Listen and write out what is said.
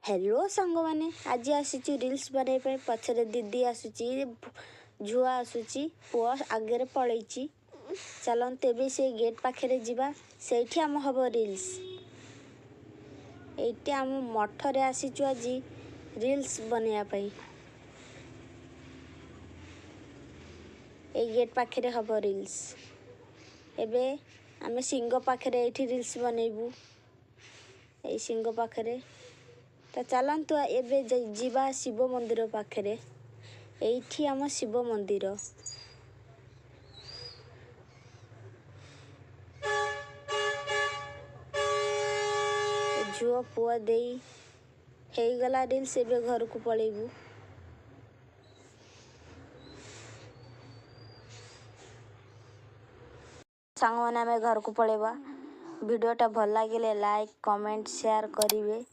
Hello सांग मैंने आज आसी रील्स बनवाई पछरे दीदी आसूची झुआ आसूची पुआ आगे पलई चलन तेबे से गेट पाखे जावा से आम हम रील्स ये आम मठरे आसीचु आज रील्स बनवाई गेट पाखे हम रील्स एबे आम सिंह पाखे ये रील्स बनइबू ये सिंह पाखे तो चलतु एबे जीवा शिव मंदिर पाखे ये आम शिव मंदिर झुआ पुआ दे गला रील्स एबे घर को पलैबू सांग मैंने आम घर को पलैबा वीडियोटा भल लगे लाइक कमेंट शेयर करेंगे।